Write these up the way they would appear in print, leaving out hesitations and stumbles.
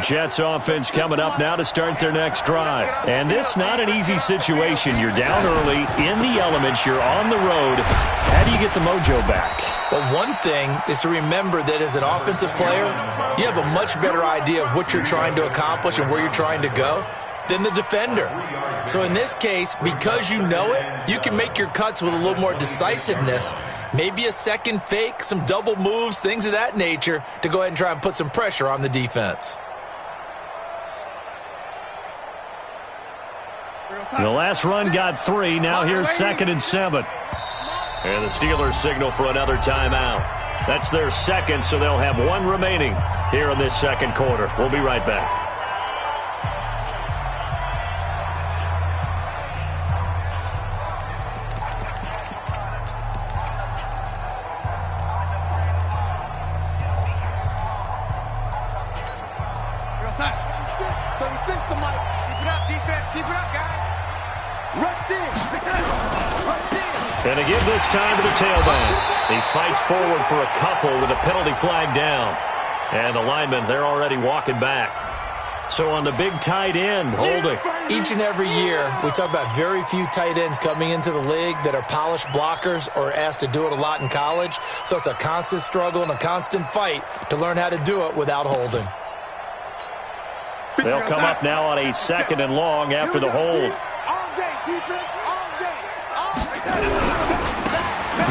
Jets offense coming up now to start their next drive. And this not an easy situation. You're down early, in the elements, you're on the road. How do you get the mojo back? Well, one thing is to remember that as an offensive player, you have a much better idea of what you're trying to accomplish and where you're trying to go than the defender. So in this case, because you know it, you can make your cuts with a little more decisiveness, maybe a second fake, some double moves, things of that nature, to go ahead and try and put some pressure on the defense. The last run got 3. Now here's 2nd and 7. And the Steelers signal for another timeout. That's their second, so they'll have 1 remaining here in this second quarter. We'll be right back. And to give this time to the tailback. He fights forward for a couple with a penalty flag down. And the linemen, they're already walking back. So on the big tight end, holding. Each and every year, we talk about very few tight ends coming into the league that are polished blockers or asked to do it a lot in college. So it's a constant struggle and a constant fight to learn how to do it without holding. They'll come up now on a 2nd and long after the hold.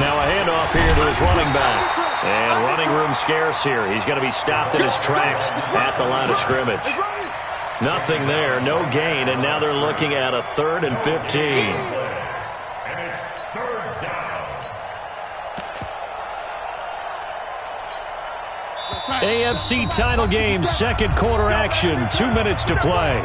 Now a handoff here to his running back. And running room scarce here. He's going to be stopped in his tracks at the line of scrimmage. Nothing there, no gain, and now they're looking at a 3rd and 15. AFC title game, second quarter action, 2 minutes to play.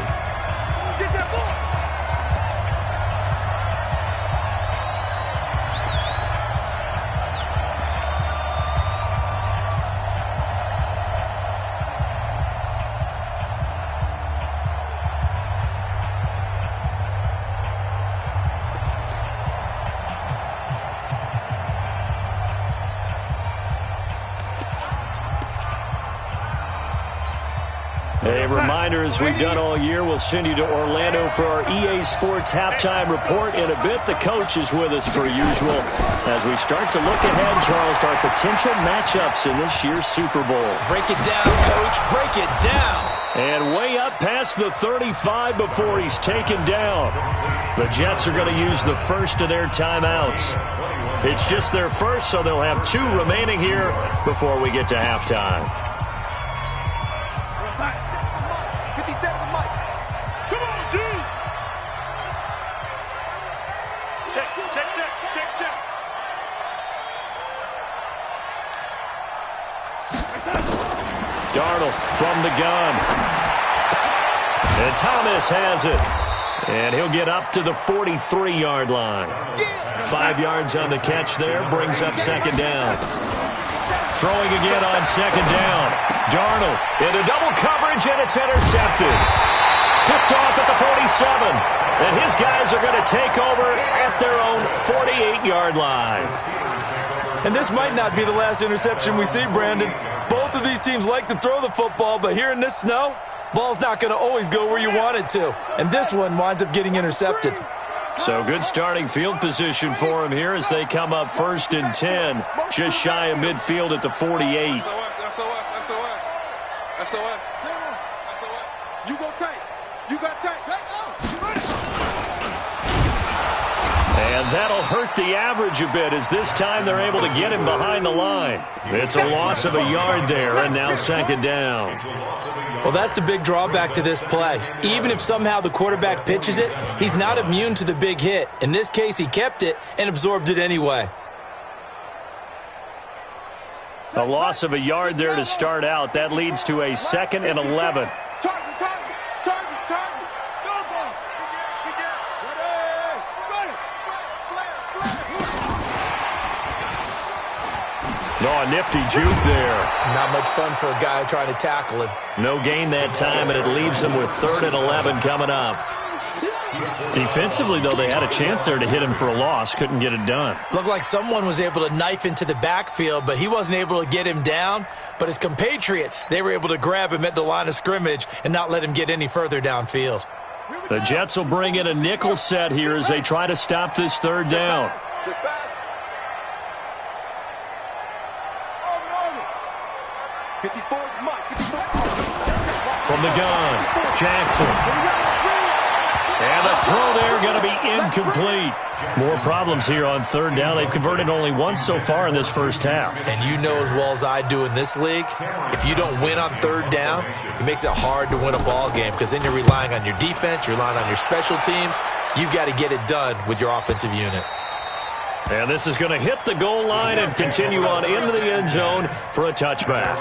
A reminder, as we've done all year, we'll send you to Orlando for our EA Sports halftime report in a bit. The coach is with us per usual as we start to look ahead, Charles, to our potential matchups in this year's Super Bowl. Break it down, Coach. Break it down. And way up past the 35 before he's taken down. The Jets are going to use the first of their timeouts. It's just their first, so they'll have 2 remaining here before we get to halftime. Darnold from the gun. And Thomas has it. And he'll get up to the 43-yard line. 5 yards on the catch there. Brings up 2nd down. Throwing again on 2nd down. Darnold into double coverage, and it's intercepted. Picked off at the 47. And his guys are going to take over at their own 48-yard line. And this might not be the last interception we see, Brandon. Both of these teams like to throw the football, but here in this snow, ball's not going to always go where you want it to. And this one winds up getting intercepted. So good starting field position for him here as they come up 1st and 10. Just shy of midfield at the 48. You go tight. You got tight. And that'll hurt the average a bit as this time they're able to get him behind the line. It's a loss of a yard there, and now 2nd down. Well, that's the big drawback to this play. Even if somehow the quarterback pitches it, he's not immune to the big hit. In this case, he kept it and absorbed it anyway. A loss of a yard there to start out. That leads to a 2nd and 11. Oh, a nifty juke there. Not much fun for a guy trying to tackle him. No gain that time, and it leaves them with 3rd and 11 coming up. Defensively, though, they had a chance there to hit him for a loss. Couldn't get it done. Looked like someone was able to knife into the backfield, but he wasn't able to get him down. But his compatriots, they were able to grab him at the line of scrimmage and not let him get any further downfield. The Jets will bring in a nickel set here as they try to stop this third down. From the gun, Jackson. And the throw there going to be incomplete. More problems here on third down. They've converted only once so far in this first half. And you know as well as I do in this league, if you don't win on third down, it makes it hard to win a ball game because then you're relying on your defense, you're relying on your special teams. You've got to get it done with your offensive unit. And this is going to hit the goal line and continue on into the end zone for a touchback.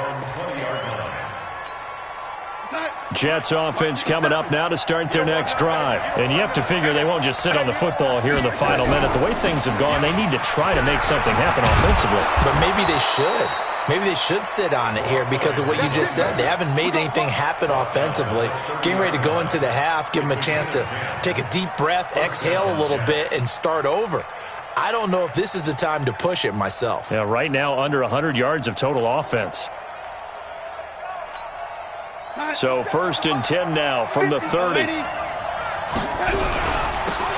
Jets offense coming up now to start their next drive. And you have to figure they won't just sit on the football here in the final minute. The way things have gone, they need to try to make something happen offensively. But maybe they should. Maybe they should sit on it here because of what you just said. They haven't made anything happen offensively. Getting ready to go into the half, give them a chance to take a deep breath, exhale a little bit, and start over. I don't know if this is the time to push it myself. Yeah, right now under 100 yards of total offense. So 1st and 10 now from the 30.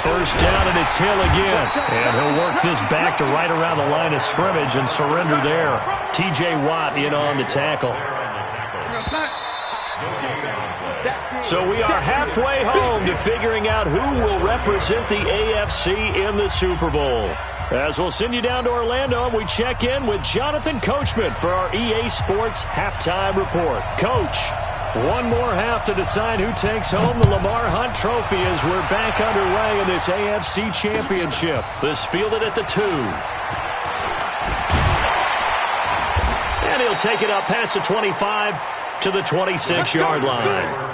First down, and it's Hill again. And he'll work this back to right around the line of scrimmage and surrender there. T.J. Watt in on the tackle. So we are halfway home to figuring out who will represent the AFC in the Super Bowl. As we'll send you down to Orlando, and we check in with Jonathan Coachman for our EA Sports Halftime Report. Coach, one more half to decide who takes home the Lamar Hunt Trophy as we're back underway in this AFC Championship. This fielded at the 2. And he'll take it up past the 25 to the 26-yard line.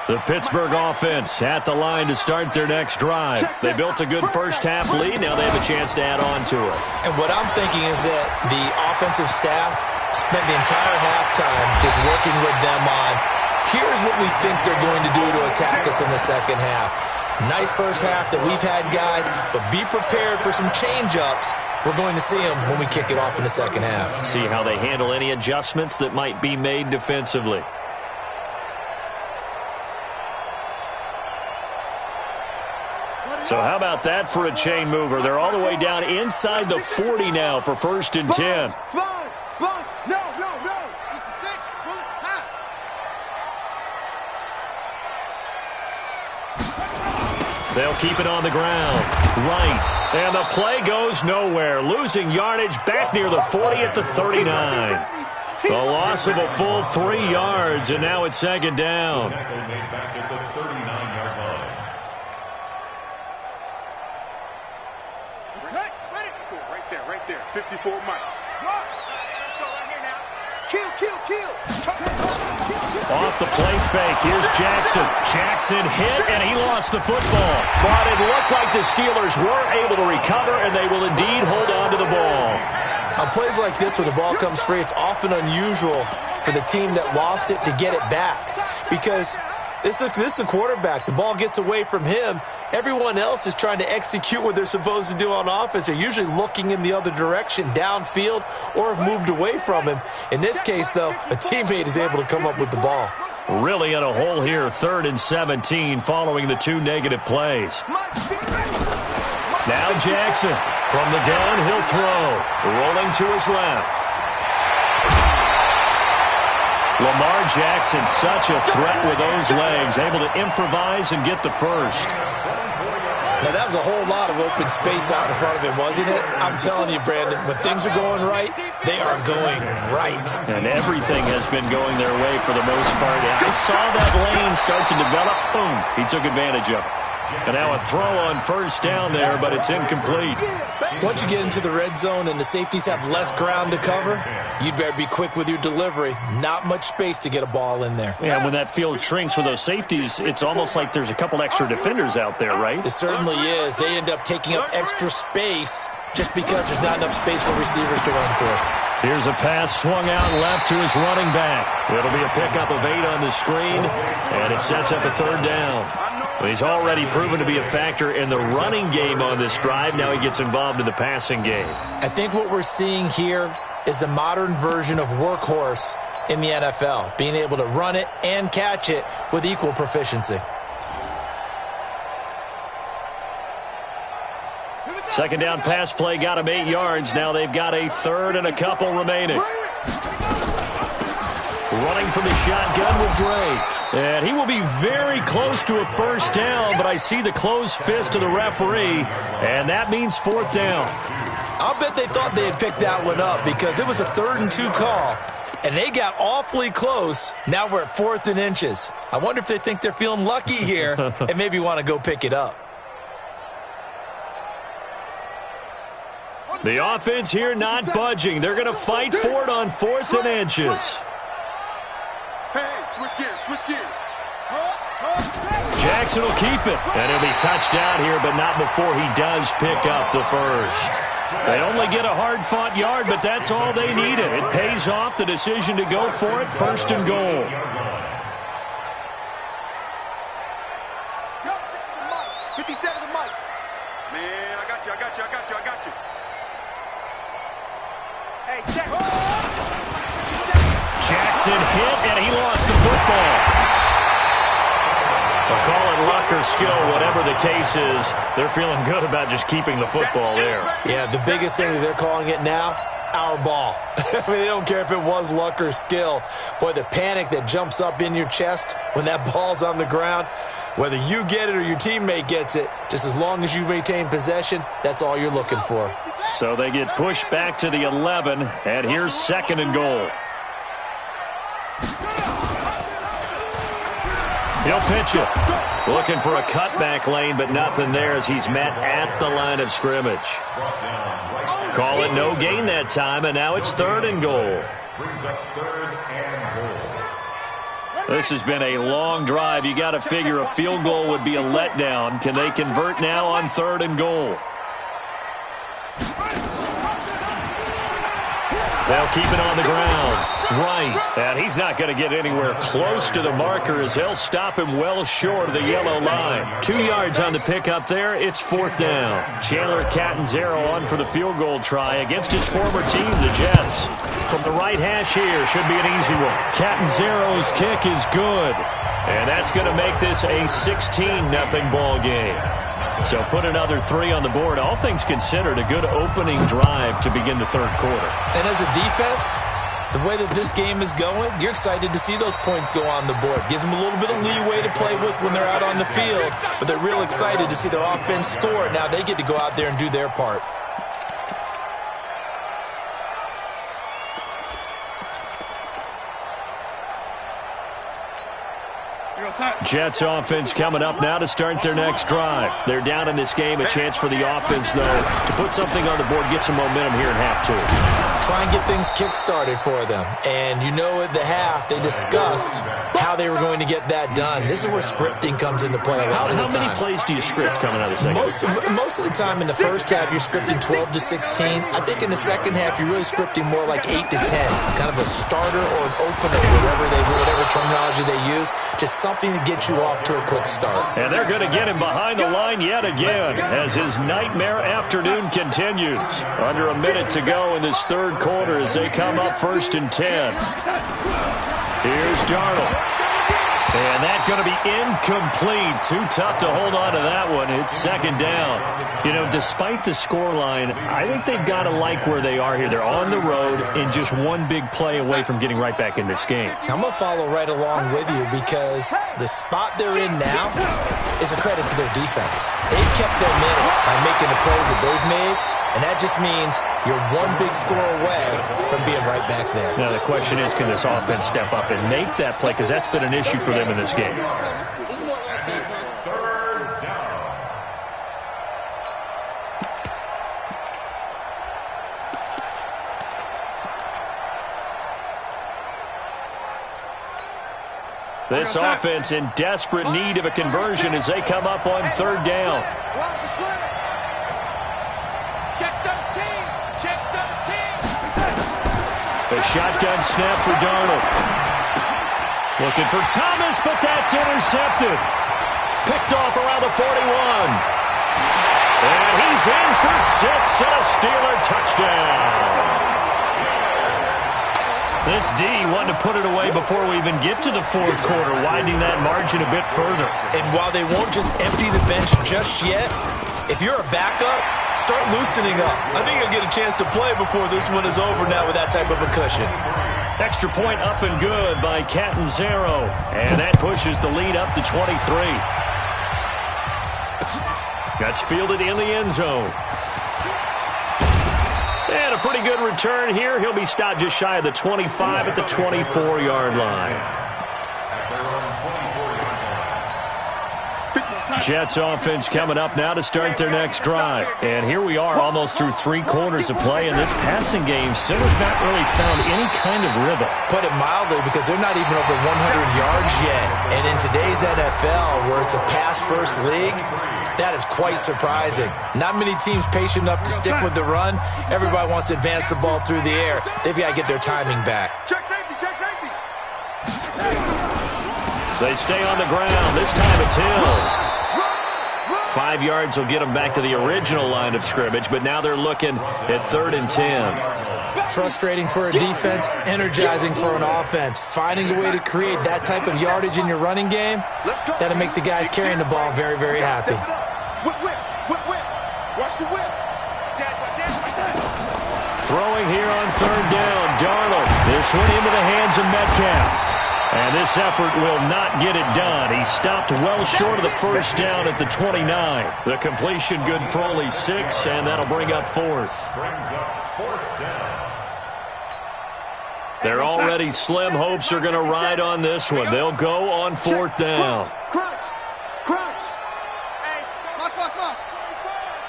The Pittsburgh offense at the line to start their next drive. They built a good first half lead. Now they have a chance to add on to it. And what I'm thinking is that the offensive staff spent the entire halftime just working with them on, here's what we think they're going to do to attack us in the second half. Nice first half that we've had, guys, but be prepared for some change-ups. We're going to see them when we kick it off in the second half. See how they handle any adjustments that might be made defensively. So how about that for a chain mover? They're all the way down inside the 40 now for 1st and 10. No. It's a 6. Pull it high. They'll keep it on the ground. Right. And the play goes nowhere. Losing yardage back near the 40 at the 39. The loss of a full 3 yards, and now it's 2nd down. Right there. 54 Mike. Kill. Off the play fake. Here's Jackson. Jackson hit, and he lost the football. But it looked like the Steelers were able to recover, and they will indeed hold on to the ball. On plays like this where the ball comes free, it's often unusual for the team that lost it to get it back. Because this is the quarterback. The ball gets away from him. Everyone else is trying to execute what they're supposed to do on offense. They're usually looking in the other direction, downfield, or have moved away from him. In this case, though, a teammate is able to come up with the ball. Really in a hole here, 3rd and 17 following the 2 negative plays. Now Jackson from the gun, he'll throw. Rolling to his left. Lamar Jackson, such a threat with those legs, able to improvise and get the first. Now, that was a whole lot of open space out in front of him, wasn't it? I'm telling you, Brandon, when things are going right, they are going right. And everything has been going their way for the most part. And I saw that lane start to develop. Boom. He took advantage of it. And now a throw on 1st down there, but it's incomplete. Once you get into the red zone and the safeties have less ground to cover, you'd better be quick with your delivery. Not much space to get a ball in there. Yeah, when that field shrinks with those safeties, it's almost like there's a couple extra defenders out there, right? It certainly is. They end up taking up extra space just because there's not enough space for receivers to run through. Here's a pass swung out left to his running back. It'll be a pickup of 8 on the screen, and it sets up a 3rd down. Well, he's already proven to be a factor in the running game on this drive. Now he gets involved in the passing game. I think what we're seeing here is the modern version of workhorse in the NFL, being able to run it and catch it with equal proficiency. Second down pass play got him 8 yards. Now they've got a third and a couple remaining. Running from the shotgun with Drake. And he will be very close to a first down, but I see the closed fist of the referee, and that means fourth down. I'll bet they thought they had picked that one up because it was a 3rd and 2 call, and they got awfully close. Now we're at 4th and inches. I wonder if they think they're feeling lucky here and maybe want to go pick it up. The offense here not budging. They're going to fight for it on 4th and inches. Hey, switch gears, switch gears. Jackson will keep it, and he'll be touched out here, but not before he does pick up the first. They only get a hard-fought yard, but that's all they needed. It pays off the decision to go for it, 1st and goal. Go, 57 to Mike. Man, I got you. Hey, check. Jackson hit, and he lost the football. They'll call it luck or skill, whatever the case is. They're feeling good about just keeping the football there. Yeah, the biggest thing that they're calling it now, our ball. I mean, they don't care if it was luck or skill. Boy, the panic that jumps up in your chest when that ball's on the ground, whether you get it or your teammate gets it, just as long as you maintain possession, that's all you're looking for. So they get pushed back to the 11, and here's 2nd and goal. He'll pitch it. Looking for a cutback lane, but nothing there as he's met at the line of scrimmage. Call it no gain that time, and now it's 3rd and goal. This has been a long drive. You got to figure a field goal would be a letdown. Can they convert now on 3rd and goal? They'll keep it on the ground. Right. And he's not going to get anywhere close to the marker as they'll stop him well short of the yellow line. 2 yards on the pickup there. It's 4th down. Chandler Catanzaro on for the field goal try against his former team, the Jets. From the right hash here, should be an easy one. Catanzaro's kick is good. And that's going to make this a 16-0 ball game. So put another 3 on the board. All things considered, a good opening drive to begin the 3rd quarter. And as a defense, the way that this game is going, you're excited to see those points go on the board. Gives them a little bit of leeway to play with when they're out on the field, but they're real excited to see their offense score. Now they get to go out there and do their part. Jets offense coming up now to start their next drive. They're down in this game. A chance for the offense, though, to put something on the board, get some momentum here in half 2. Try and get things kick-started for them. And you know at the half, they discussed how they were going to get that done. This is where scripting comes into play a lot of the time. How many plays do you script coming out of the second half? Most of the time in the first half, you're scripting 12 to 16. I think in the second half, you're really scripting more like 8 to 10. Kind of a starter or an opener, whatever terminology they use. Just something to get you off to a quick start. And they're going to get him behind the line yet again as his nightmare afternoon continues. Under a minute to go in this 3rd quarter as they come up 1st and 10. Here's Darnold. And that's going to be incomplete. Too tough to hold on to that one. It's 2nd down. You know, despite the scoreline, I think they've got to like where they are here. They're on the road and just one big play away from getting right back in this game. I'm going to follow right along with you because the spot they're in now is a credit to their defense. They've kept them in it by making the plays that they've made, and that just means you're one big score away from being right back there. Now the question is, can this offense step up and make that play? Because that's been an issue for them in this game. This offense in desperate need of a conversion as they come up on 3rd down. A shotgun snap for Darnold. Looking for Thomas, but that's intercepted. picked off around the 41. And he's in for 6 and a Steeler touchdown. This D wanted to put it away before we even get to the fourth quarter, widening that margin a bit further. And while they won't just empty the bench just yet, if you're a backup, start loosening up. I think you'll get a chance to play before this one is over now with that type of a cushion. Extra point up and good by Catanzaro. And that pushes the lead up to 23. That's fielded in the end zone. And a pretty good return here. He'll be stopped just shy of the 25 at the 24-yard line. Jets offense coming up now to start their next drive. And here we are almost through 3 quarters of play, and this passing game still has not really found any kind of rhythm. Put it mildly, because they're not even over 100 yards yet. And in today's NFL, where it's a pass-first league, that is quite surprising. Not many teams patient enough to stick with the run. Everybody wants to advance the ball through the air. They've got to get their timing back. Check safety, check safety. They stay on the ground. This time it's Hill. 5 yards will get them back to the original line of scrimmage, but now they're looking at 3rd and 10. Frustrating for a defense, energizing for an offense. Finding a way to create that type of yardage in your running game, that'll make the guys carrying the ball very, very happy. Whip, whip, whip, whip. Watch the whip. Throwing here on 3rd down. Darnold. This one into the hands of Metcalf. And this effort will not get it done. He stopped well short of the first down at the 29. The completion good for only 6, and that'll bring up 4th. Their already slim hopes are going to ride on this one. They'll go on 4th down. Crunch, crunch. Hey, lock.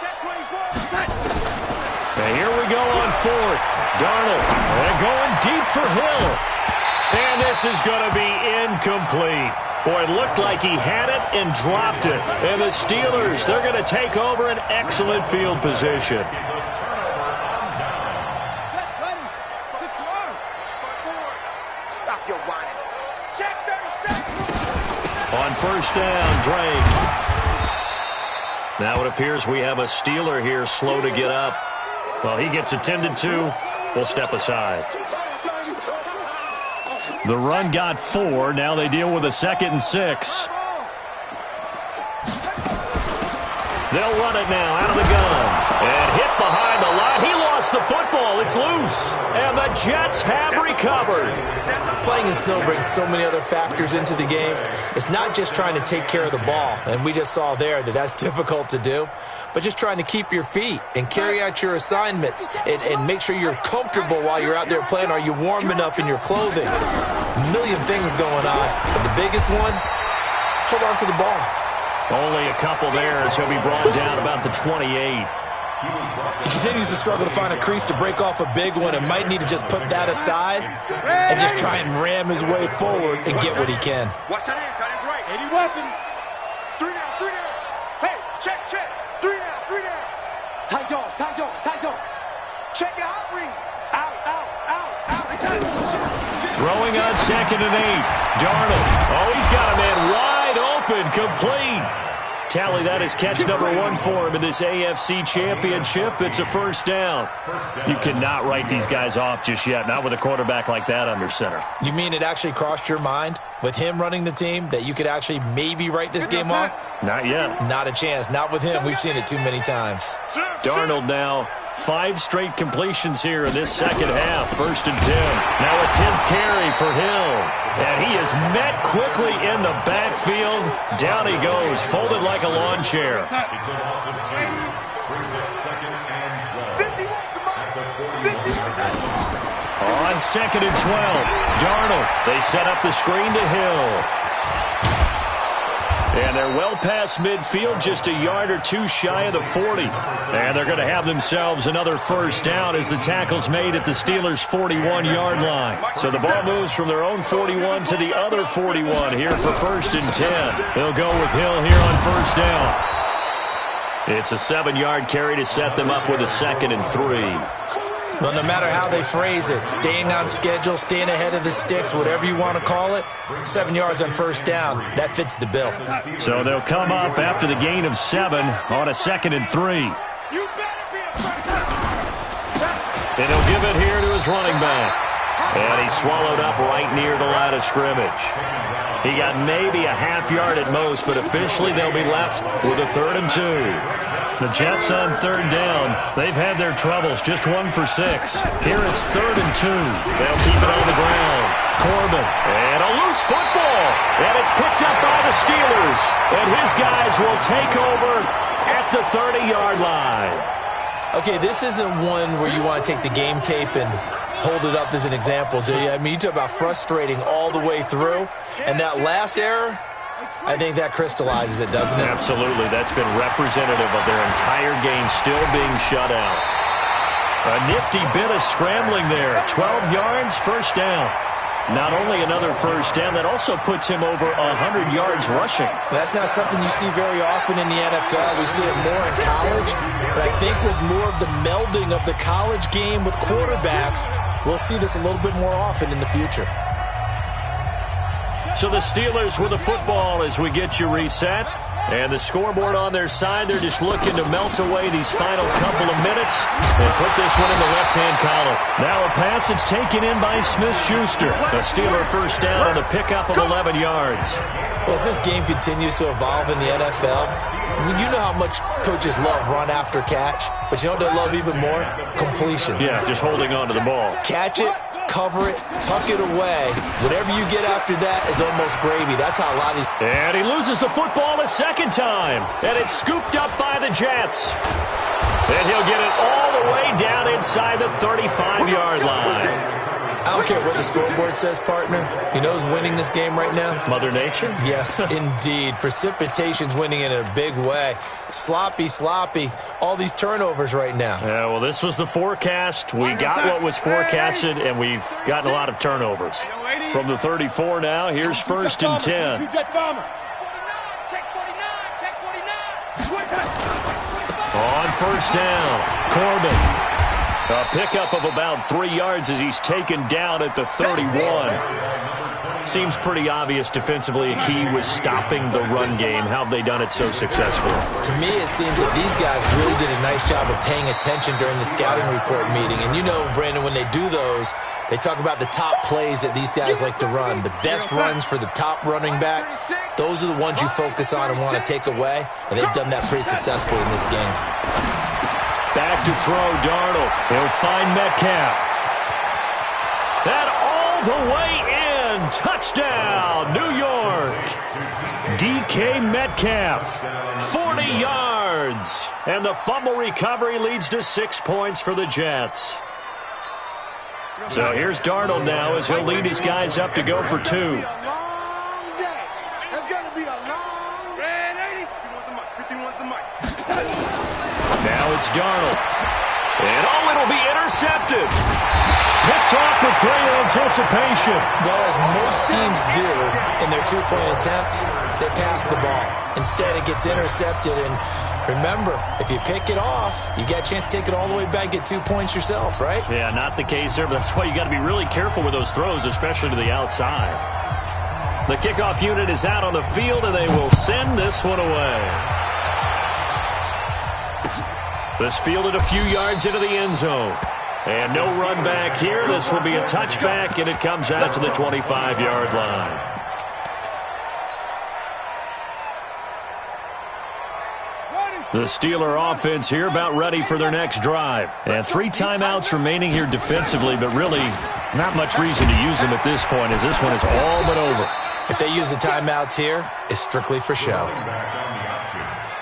Check 24. And here we go on 4th. Darnold. And going deep for Hill. And this is going to be incomplete. Boy, it looked like he had it and dropped it. And the Steelers, they're going to take over an excellent field position. Stop your whining. Check 36. On 1st down, Drake. Now it appears we have a Steeler here slow to get up. Well, he gets attended to. We'll step aside. The run got 4. Now they deal with a 2nd and 6. They'll run it now out of the gun. And hit behind the line. He lost the football. It's loose. And the Jets have recovered. Playing in snow brings so many other factors into the game. It's not just trying to take care of the ball. And we just saw there that that's difficult to do. But just trying to keep your feet and carry out your assignments and make sure you're comfortable while you're out there playing. Are you warm enough in your clothing? A million things going on. But the biggest one, hold on to the ball. Only a couple there as he'll be brought down about the 28. He continues to struggle to find a crease to break off a big one and might need to just put that aside and just try and ram his way forward and get what he can. Watch that hand, tight end's right. 80 weapon. 3 down. Hey, check. 3 down. Tight dog. Check your hot read. Out. Throwing on 2nd and 8. Darnold. Oh, he's got a man wide open, complete. Tally, that is catch number 1 for him in this AFC Championship. It's a 1st down. You cannot write these guys off just yet, not with a quarterback like that under center. You mean it actually crossed your mind with him running the team that you could actually maybe write this game off? Not yet. Not a chance. Not with him. We've seen it too many times. Darnold now 5 straight completions here in this second half. 1st and 10. Now a 10th carry for Hill. And he is met quickly in the backfield. Down he goes, folded like a lawn chair. On 2nd and 12, Darnold. They set up the screen to Hill. And they're well past midfield, just a yard or 2 shy of the 40. And they're going to have themselves another 1st down as the tackle's made at the Steelers' 41-yard line. So the ball moves from their own 41 to the other 41 here for 1st and 10. They'll go with Hill here on 1st down. It's a 7-yard carry to set them up with a 2nd and 3. Well, no matter how they phrase it, staying on schedule, staying ahead of the sticks, whatever you want to call it, 7 yards on first down, that fits the bill. So they'll come up after the gain of 7 on a 2nd and 3. And he'll give it here to his running back. And he's swallowed up right near the line of scrimmage. He got maybe a half yard at most, but officially they'll be left with a 3rd and 2. The Jets on 3rd down. They've had their troubles, just 1 for 6. Here it's 3rd and 2. They'll keep it on the ground. Corbin, and a loose football. And it's picked up by the Steelers. And his guys will take over at the 30-yard line. Okay, this isn't one where you want to take the game tape and hold it up as an example, do you? I mean, you talk about frustrating all the way through. And that last error, I think that crystallizes it, doesn't it? Absolutely. That's been representative of their entire game still being shut out. A nifty bit of scrambling there. 12 yards, first down. Not only another first down, that also puts him over 100 yards rushing. That's not something you see very often in the NFL. We see it more in college. But I think with more of the melding of the college game with quarterbacks, we'll see this a little bit more often in the future. So the Steelers with the football as we get you reset. And the scoreboard on their side, they're just looking to melt away these final couple of minutes and put this one in the left-hand column. Now a pass that's taken in by Smith-Schuster. A Steeler first down on a pickup of 11 yards. Well, as this game continues to evolve in the NFL, you know how much coaches love run after catch, but you know what they love even more? Completions. Yeah, just holding on to the ball. Catch it, cover it, tuck it away. Whatever you get after that is almost gravy. That's how a lot of these... And he loses the football a second time. And it's scooped up by the Jets. And he'll get it all the way down inside the 35-yard line. I don't care what the scoreboard says, partner. You know who's winning this game right now? Mother Nature? Yes, indeed. Precipitation's winning in a big way. Sloppy. All these turnovers right now. Yeah, well, this was the forecast. We got what was forecasted, and we've gotten a lot of turnovers. From the 34 now, here's 1st and 10. On first down, Corbin. A pickup of about 3 yards as he's taken down at the 31. Seems pretty obvious defensively a key was stopping the run game. How have they done it so successfully? To me, it seems that these guys really did a nice job of paying attention during the scouting report meeting. And you know, Brandon, when they do those, they talk about the top plays that these guys like to run. The best runs for the top running back, those are the ones you focus on and want to take away. And they've done that pretty successfully in this game. Back to throw, Darnold. He'll find Metcalf. That all the way in. Touchdown, New York. DK Metcalf, 40 yards. And the fumble recovery leads to 6 points for the Jets. So here's Darnold now as he'll lead his guys up to go for 2. Now it's Darnold. And it'll be intercepted. Picked off with great anticipation. Well, as most teams do in their two-point attempt, they pass the ball. Instead, it gets intercepted. And remember, if you pick it off, you got a chance to take it all the way back, get 2 points yourself, right? Yeah, not the case there, but that's why you got to be really careful with those throws, especially to the outside. The kickoff unit is out on the field, and they will send this one away. This fielded a few yards into the end zone. And no run back here. This will be a touchback, and it comes out to the 25-yard line. The Steeler offense here about ready for their next drive. And 3 timeouts remaining here defensively, but really not much reason to use them at this point as this one is all but over. If they use the timeouts here, it's strictly for show.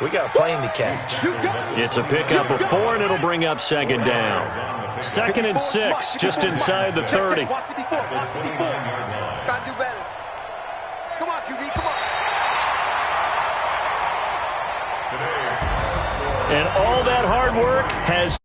We got a plane to catch. It's a pickup of 4, and it'll bring up 2nd down. 2nd and 6, just inside the 30. Try to do better. Come on, QB, come on. And all that hard work has